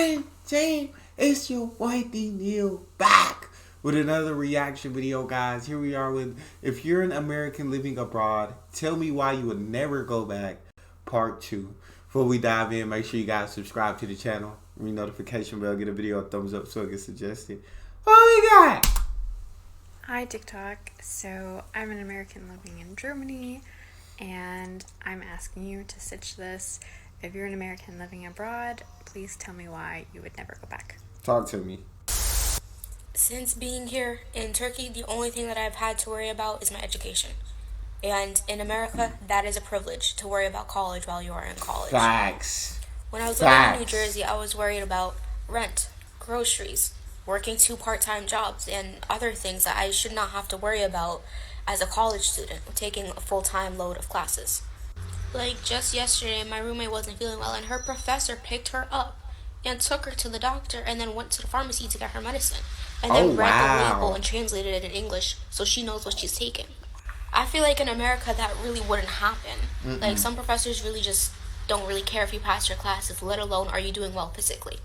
One team, it's your boy Neal back with another reaction video, guys. Here we are with if you're an American living abroad, tell me why you would never go back. Part 2. Before we dive in, make sure you guys subscribe to the channel, ring notification bell, get a video a thumbs up so it gets suggested. What we got? Hi TikTok. So I'm an American living in Germany, and I'm asking you to stitch this. If you're an American living abroad, please tell me why you would never go back. Talk to me. Since being here in Turkey, the only thing that I've had to worry about is my education. And in America, that is a privilege to worry about college while you are in college. Facts. When I was living in New Jersey, I was worried about rent, groceries, working 2 part-time jobs, and other things that I should not have to worry about as a college student taking a full-time load of classes. Like just yesterday, my roommate wasn't feeling well, and her professor picked her up and took her to the doctor and then went to the pharmacy to get her medicine. And then read the label and translated it in English so she knows what she's taking. I feel like in America that really wouldn't happen. Like some professors really just don't really care if you pass your classes, let alone are you doing well physically.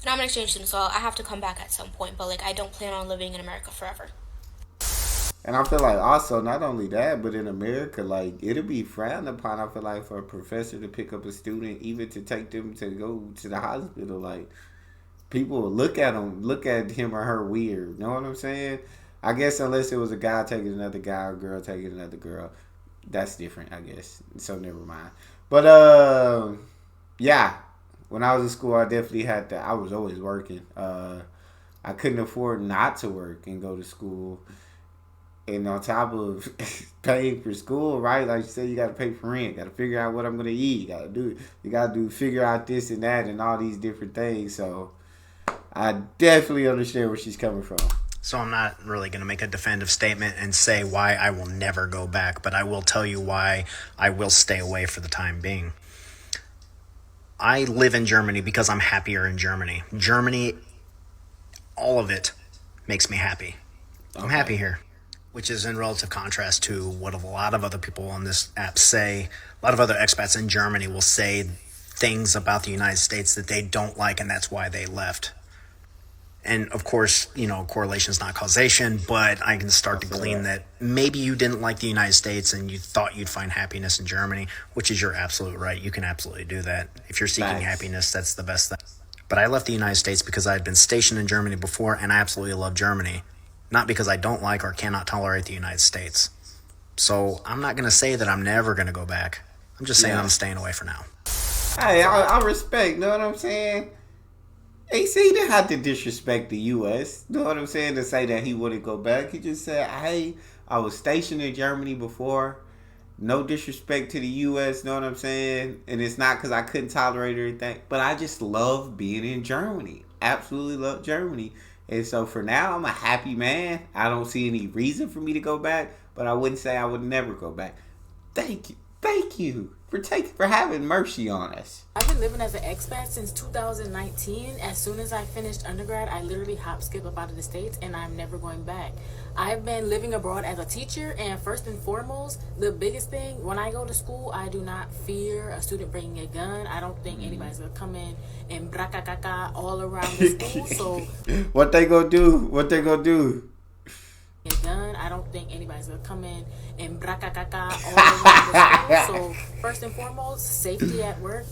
And I'm an exchange student, so I have to come back at some point, but like I don't plan on living in America forever. And I feel like also not only that, but in America, like it'll be frowned upon. I feel like for a professor to pick up a student, even to take them to go to the hospital, like people will look at him or her weird. You know what I'm saying? I guess unless it was a guy taking another guy or a girl taking another girl, that's different, I guess. So never mind. But yeah, when I was in school, I definitely had to. I was always working. I couldn't afford not to work and go to school. And on top of paying for school, right? Like you said, you got to pay for rent. Got to figure out what I'm gonna eat. You got to figure out this and that and all these different things. So I definitely understand where she's coming from. So I'm not really going to make a definitive statement and say why I will never go back, but I will tell you why I will stay away for the time being. I live in Germany because I'm happier in Germany. Germany, all of it makes me happy. I'm happy here, which is in relative contrast to what a lot of other people on this app say. A lot of other expats in Germany will say things about the United States that they don't like, and that's why they left. And of course, correlation is not causation, but I can start to glean that maybe you didn't like the United States and you thought you'd find happiness in Germany, which is your absolute right. You can absolutely do that. If you're seeking happiness, that's the best thing. But I left the United States because I had been stationed in Germany before, and I absolutely love Germany. Not because I don't like or cannot tolerate the United States. So I'm not going to say that I'm never going to go back. I'm just saying I'm staying away for now. Hey, I respect, you know what I'm saying? He didn't have to disrespect the U.S. You know what I'm saying? To say that he wouldn't go back. He just said, hey, I was stationed in Germany before. No disrespect to the U.S. You know what I'm saying? And it's not because I couldn't tolerate or anything. But I just love being in Germany. Absolutely love Germany. And so for now, I'm a happy man. I don't see any reason for me to go back. But I wouldn't say I would never go back. Thank you. Thank you for having mercy on us. I've been living as an expat since 2019. As soon as I finished undergrad, I literally hop skip up out of the States, and I'm never going back. I've been living abroad as a teacher, and first and foremost, the biggest thing, when I go to school, I do not fear a student bringing a gun. I don't think anybody's gonna come in and brakakaka all around the school. So what they gonna do? A gun. I don't think anybody's gonna come in and brakakaka all around the school. So first and foremost, safety at work.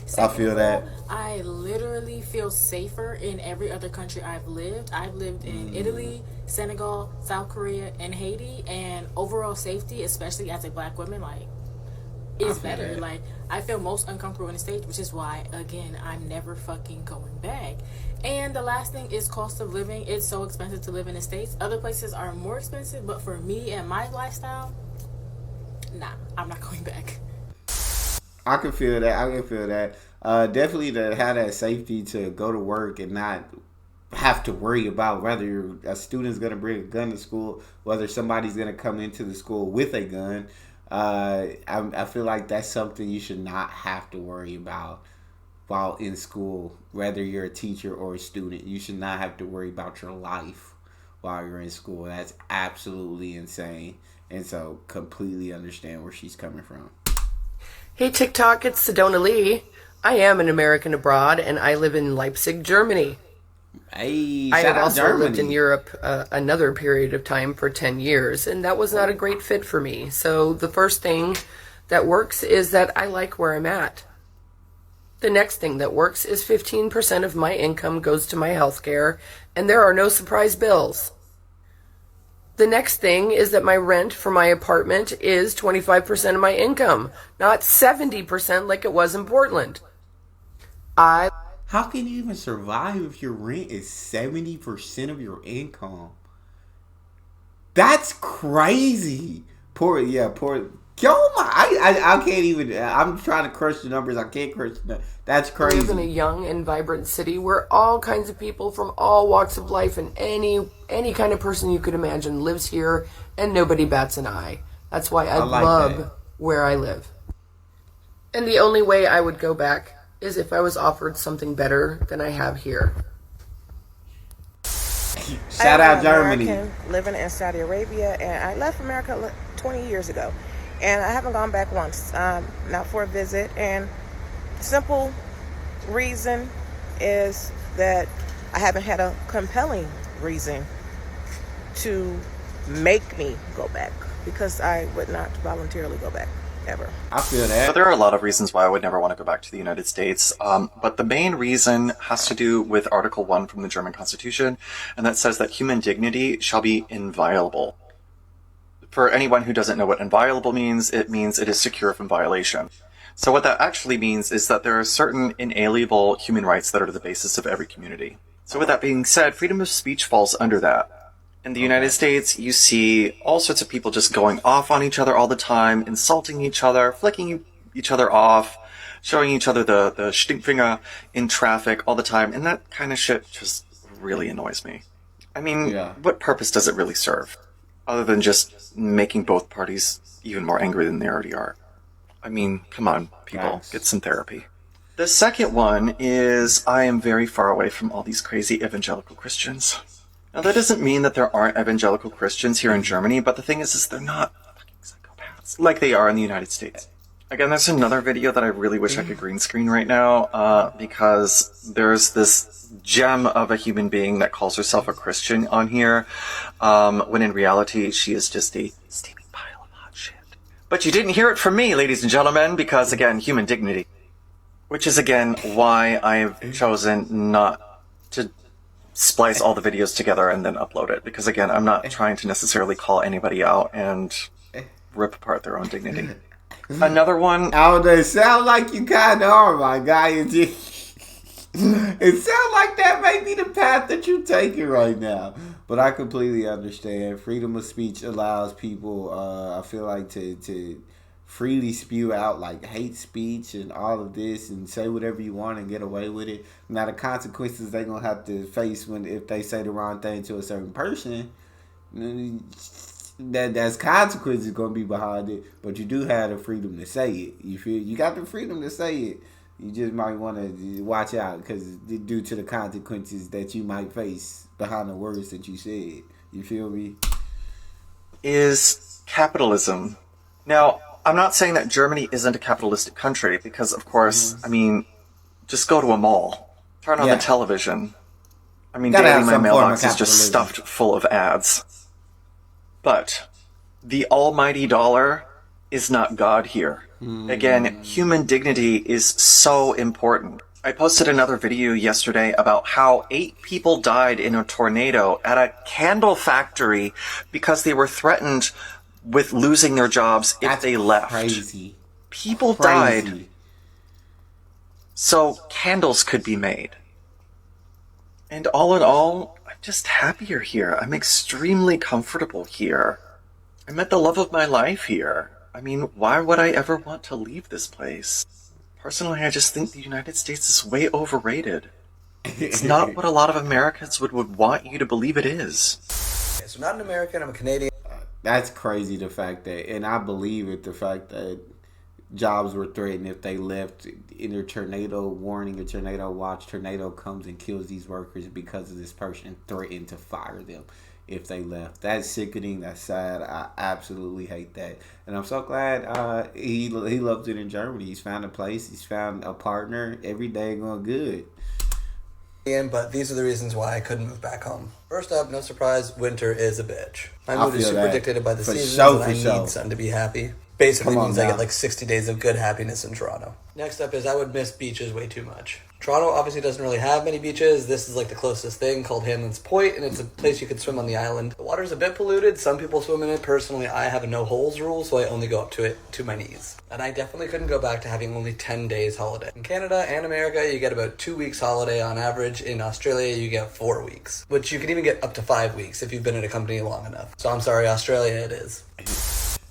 Second, I feel that. I literally feel safer in every other country I've lived. I've lived in Italy, Senegal, South Korea, and Haiti, and overall safety, especially as a black woman, is better. That. Like, I feel most uncomfortable in the States, which is why, again, I'm never fucking going back. And the last thing is cost of living. It's so expensive to live in the States. Other places are more expensive, but for me and my lifestyle, nah, I'm not going back. I can feel that. Definitely to have that safety to go to work and not have to worry about whether a student's going to bring a gun to school, whether somebody's going to come into the school with a gun. I feel like that's something you should not have to worry about while in school, whether you're a teacher or a student. You should not have to worry about your life while you're in school. That's absolutely insane. And so completely understand where she's coming from. Hey TikTok, it's Sedona Lee. I am an American abroad, and I live in Leipzig, Germany. Hey, I have shout out also lived in Germany. Europe another period of time for 10 years, and that was not a great fit for me. So the first thing that works is that I like where I'm at. The next thing that works is 15% of my income goes to my health care, and there are no surprise bills. The next thing is that my rent for my apartment is 25% of my income, not 70% like it was in Portland. I How can you even survive if your rent is 70% of your income? That's crazy. Poor, yeah, poor. Yo, I can't even. I'm trying to crush the numbers. I can't crush the numbers. That's live in a crazy. young and vibrant city where all kinds of people from all walks of life and any kind of person you could imagine lives here, and nobody bats an eye. That's why I I like that. love where I live. And the only way I would go back is if I was offered something better than I have here. I Shout am out an Germany. American living in Saudi Arabia, and I left America 20 years ago, and I haven't gone back once, not for a visit. And simple reason is that I haven't had a compelling reason to make me go back, because I would not voluntarily go back ever. I feel So that. there are a lot of reasons why I would never want to go back to the United States, but the main reason has to do with Article 1 from the German Constitution, and that says that human dignity shall be inviolable. For anyone who doesn't know what inviolable means, it means it is secure from violation. So what that actually means is that there are certain inalienable human rights that are the basis of every community. So with that being said, freedom of speech falls under that. In the United States, you see all sorts of people just going off on each other all the time, insulting each other, flicking each other off, showing each other the stinkfinger in traffic all the time, and that kind of shit just really annoys me. I mean, Yeah. what purpose does it really serve? Other than just making both parties even more angry than they already are. I mean, come on, people, Facts. get some therapy. The second one is I am very far away from all these crazy evangelical Christians. Now, that doesn't mean that there aren't evangelical Christians here in Germany, but the thing is they're not fucking psychopaths like they are in the United States. Again, there's another video that I really wish I could green screen right now, because there's this gem of a human being that calls herself a Christian on here, when in reality she is just a steaming pile of hot shit. But you didn't hear it from me, ladies and gentlemen, because again, human dignity. Which is again why I've chosen not to splice all the videos together and then upload it, because again, I'm not trying to necessarily call anybody out and rip apart their own dignity. Another one. I don't know. It sound like you kind of are, my guy. It sound like that may be the path that you're taking right now. But I completely understand. Freedom of speech allows people, I feel like, to freely spew out like hate speech and all of this and say whatever you want and get away with it. Now the consequences they're gonna have to face when if they say the wrong thing to a certain person, that's consequences gonna be behind it. But you do have the freedom to say it. You feel you got the freedom to say it. You just might want to watch out because due to the consequences that you might face behind the words that you said. You feel me? Is capitalism. Now, I'm not saying that Germany isn't a capitalistic country, because of course, I mean, just go to a mall, turn on Yeah. the television. I mean, Gotta daily have my some form of mailbox is just capitalism. stuffed full of ads. But the almighty dollar is not God here. Again, human dignity is so important. I posted another video yesterday about how 8 people died in a tornado at a candle factory because they were threatened with losing their jobs if That's they left. crazy. People died Crazy. so candles could be made. And all in all, I'm just happier here. I'm extremely comfortable here. I met the love of my life here. I mean, why would I ever want to leave this place? Personally, I just think the United States is way overrated. It's not what a lot of Americans would want you to believe it is. So not an American, I'm a Canadian. That's crazy. The fact that, and I believe it. The fact that jobs were threatened if they left in a tornado warning, a tornado watch. Tornado comes and kills these workers because of this person threatened to fire them. if they left. That's sickening. That's sad. I absolutely hate that. And I'm so glad he loved it in Germany. He's found a place. He's found a partner. Every day going good. But these are the reasons why I couldn't move back home. First up, no surprise, winter is a bitch. My I mood is feel super that. dictated by the For seasons, sure, and I for sure. need sun to be happy. Basically Come on means I now. get like 60 days of good happiness in Toronto. Next up is I would miss beaches way too much. Toronto obviously doesn't really have many beaches. This is like the closest thing, called Hamlin's Point, and it's a place you can swim on the island. The water's a bit polluted. Some people swim in it. Personally, I have a no holes rule, so I only go up to it to my knees. And I definitely couldn't go back to having only 10 days holiday. In Canada and America, you get about 2 weeks holiday on average. In Australia, you get 4 weeks, which you can even get up to 5 weeks if you've been in a company long enough. So I'm sorry, Australia it is.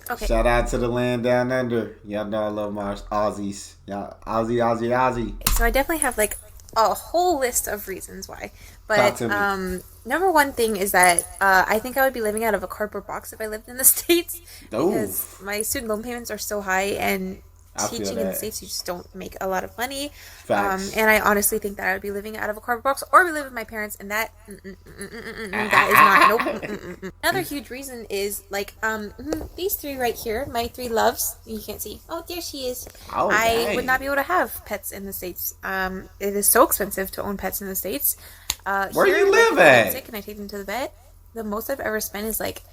Okay. Shout out to the land down under. Y'all know I love my Aussies. Y'all, Aussie. So I definitely have like a whole list of reasons why. Talk But to me. number one thing is that I think I would be living out of a cardboard box if I lived in the States. Ooh. Because my student loan payments are so high, and I feel teaching in the that. States, you just don't make a lot of money. Facts. And I honestly think that I would be living out of a cardboard box, or be living with my parents, and that that is not nope. Another huge reason is like these three right here, my three loves. You can't see. Oh, there she is. Oh, I dang. would not be able to have pets in the States. It is so expensive to own pets in the States. Where you like, live if I'm at? sick and I take them to the vet, the most I've ever spent is like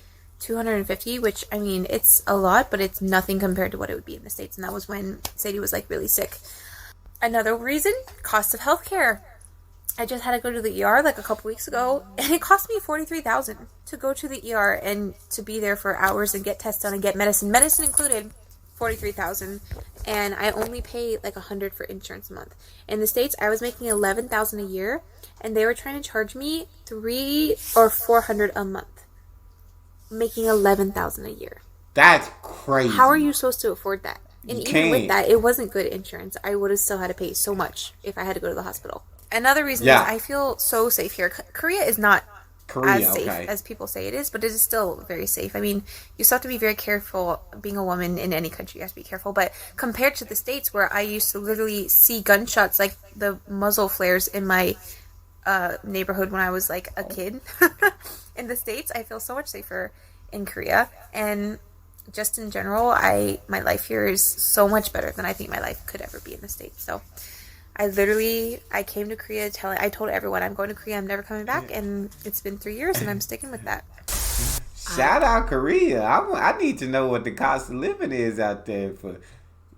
$250, which I mean it's a lot, but it's nothing compared to what it would be in the States. And that was when Sadie was like really sick. Another reason, cost of healthcare. I just had to go to the ER like a couple weeks ago, and it cost me $43,000 to go to the ER and to be there for hours and get tests done and get medicine included. $43,000, and I only pay like $100 for insurance a month. In the States, I was making $11,000 a year, and they were trying to charge me $300 or $400 a month, making $11,000 a year. That's crazy. How are you supposed to afford that? And You even with can't. that, it wasn't good insurance. I would have still had to pay so much if I had to go to the hospital. Another reason Yeah. is I feel so safe here. Korea is not Korea, as safe okay. as people say it is, but it is still very safe. I mean, you still have to be very careful. Being a woman in any country, you have to be careful. But compared to the States, where I used to literally see gunshots, like the muzzle flares in my neighborhood when I was like a kid, in the States, I feel so much safer in Korea. And just in general, my life here is so much better than I think my life could ever be in the States. So I came to Korea I told everyone I'm going to Korea, I'm never coming back, and it's been 3 years and I'm sticking with that. Shout out Korea. I need to know what the cost of living is out there for.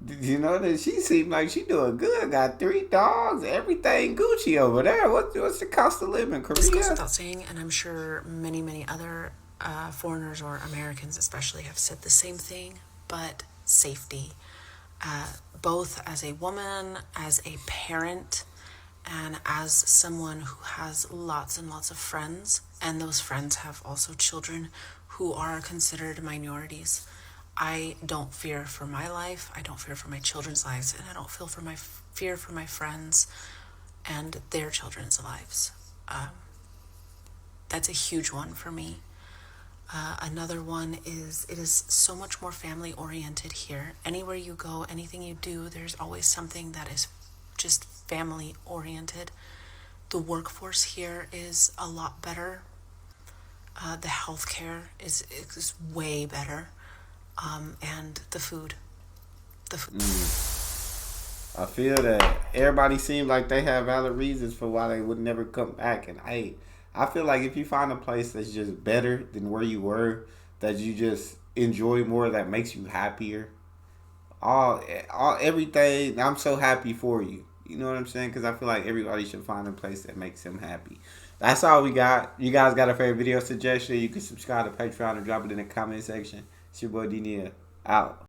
You know that she seemed like she doing good. Got 3 dogs, everything Gucci over there. What's the cost of living, This goes Korea? without saying, and I'm sure many, many other foreigners or Americans especially have said the same thing, but safety. Both as a woman, as a parent, and as someone who has lots and lots of friends, and those friends have also children who are considered minorities. I don't fear for my life, I don't fear for my children's lives, and I don't fear for my friends and their children's lives. That's a huge one for me. Another one is it is so much more family oriented here. Anywhere you go, anything you do, there's always something that is just family oriented. The workforce here is a lot better. The healthcare is way better. And the food. I feel that everybody seems like they have valid reasons for why they would never come back, and I feel like if you find a place that's just better than where you were, that you just enjoy more, that makes you happier, all everything, I'm so happy for you. You know what I'm saying? Because I feel like everybody should find a place that makes them happy. That's all we got. You guys got a favorite video suggestion? You can subscribe to Patreon or drop it in the comment section. It's your boy D Neal. Out.